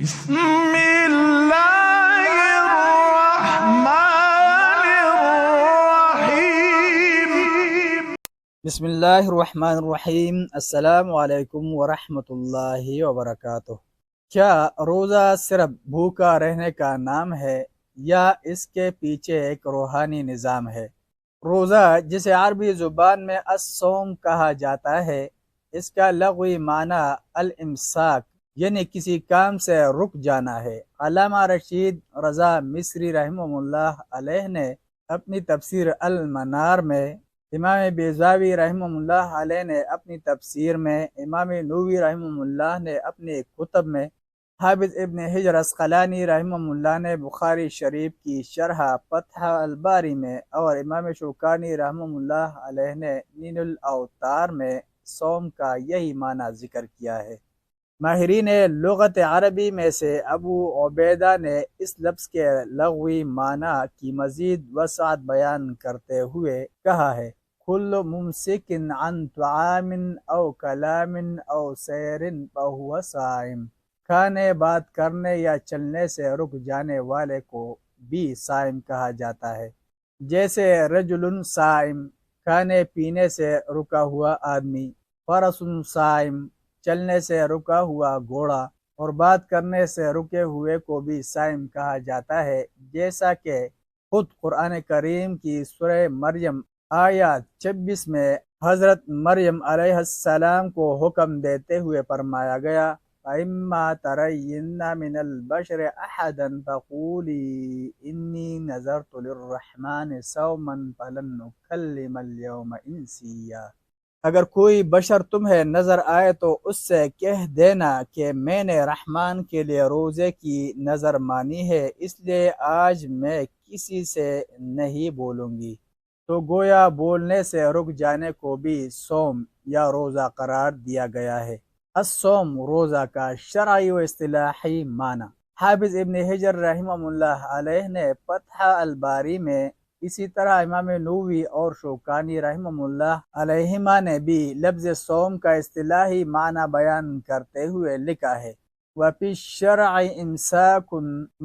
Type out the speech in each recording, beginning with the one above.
بسم اللہ الرحمن الرحیم۔ بسم اللہ الرحمن الرحیم۔ السلام علیکم ورحمۃ اللہ وبرکاتہ۔ کیا روزہ صرف بھوکا رہنے کا نام ہے یا اس کے پیچھے ایک روحانی نظام ہے؟ روزہ، جسے عربی زبان میں الصوم کہا جاتا ہے، اس کا لغوی معنی الامساک یعنی کسی کام سے رک جانا ہے۔ علامہ رشید رضا مصری رحمہ اللہ علیہ نے اپنی تفسیر المنار میں، امام بیضاوی رحمہ اللہ علیہ نے اپنی تفسیر میں، امام نووی رحمہ اللہ نے اپنے کتب میں، حافظ ابن حجر عسقلانی رحمہ اللہ نے بخاری شریف کی شرح فتح الباری میں، اور امام شوکانی رحمہ اللہ علیہ نے نین الاوتار میں صوم کا یہی معنی ذکر کیا ہے۔ ماہرین لغت عربی میں سے ابو عبیدہ نے اس لفظ کے لغوی معنی کی مزید وسعت بیان کرتے ہوئے کہا ہے: کل ممسک عن طعام او کلام او سیر فہو صائم۔ کھانے، بات کرنے یا چلنے سے رک جانے والے کو بھی صائم کہا جاتا ہے، جیسے رجل صائم، کھانے پینے سے رکا ہوا آدمی، فرس صائم، چلنے سے رکا ہوا گھوڑا، اور بات کرنے سے رکے ہوئے کو بھی صائم کہا جاتا ہے، جیسا کہ خود قرآن کریم کی سورہ مریم آیات 26 میں حضرت مریم علیہ السلام کو حکم دیتے ہوئے فرمایا گیا: فَإِمَّا تَرَيِّنَّ مِنَ الْبَشَرِ أَحَدًا فَقُولِي إِنِّي نَذَرْتُ لِلرَّحْمَنِ صَوْمًا فَلَنْ أُكَلِّمَ الْيَوْمَ إِنسِيًّا۔ اگر کوئی بشر تمہیں نظر آئے تو اس سے کہہ دینا کہ میں نے رحمان کے لیے روزے کی نظر مانی ہے، اس لیے آج میں کسی سے نہیں بولوں گی۔ تو گویا بولنے سے رک جانے کو بھی صوم یا روزہ قرار دیا گیا ہے۔ الصوم، روزہ کا شرعی و اصطلاحی معنی۔ حافظ ابن حجر رحمہ اللہ علیہ نے فتح الباری میں، اسی طرح امام نووی اور شوکانی رحمہ اللہ علیہما نے بھی لفظ صوم کا اصطلاحی معنی بیان کرتے ہوئے لکھا ہے: وَفِي الشَّرْعِ إِمْسَاكٌ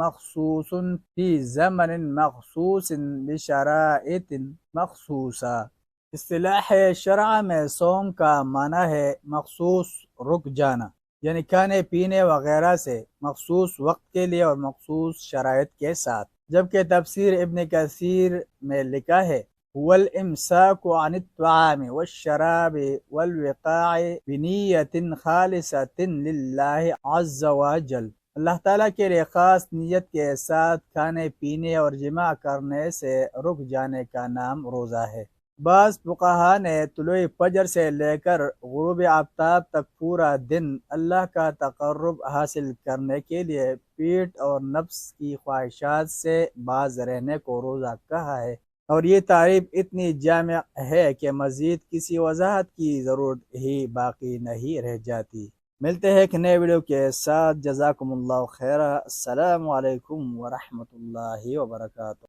مَخْصُوصٌ فِي زَمَنٍ مَخْصُوصٍ بِشَرَائِطٍ مَخْصُوصَةٍ۔ اصطلاح شرع میں صوم کا معنی ہے مخصوص رک جانا، یعنی کھانے پینے وغیرہ سے مخصوص وقت کے لیے اور مخصوص شرائط کے ساتھ، جبکہ تفسیر ابن کثیر میں لکھا ہے: وَالْإِمْسَاكُ عَنِ الطَّعَامِ وَالشَّرَابِ وَالْوِقَاعِ بِنِيَّةٍ خَالِصَةٍ لِلَّهِ عَزَّ وَجَلَّ۔ اللہ تعالیٰ کے لیے خاص نیت کے ساتھ کھانے پینے اور جماع کرنے سے رک جانے کا نام روزہ ہے۔ بعض فقہا نے طلوع فجر سے لے کر غروب آفتاب تک پورا دن اللہ کا تقرب حاصل کرنے کے لیے پیٹ اور نفس کی خواہشات سے باز رہنے کو روزہ کہا ہے، اور یہ تعریف اتنی جامع ہے کہ مزید کسی وضاحت کی ضرورت ہی باقی نہیں رہ جاتی۔ ملتے ہیں ایک نئے ویڈیو کے ساتھ۔ جزاکم اللہ خیرہ۔ السلام علیکم ورحمۃ اللہ وبرکاتہ۔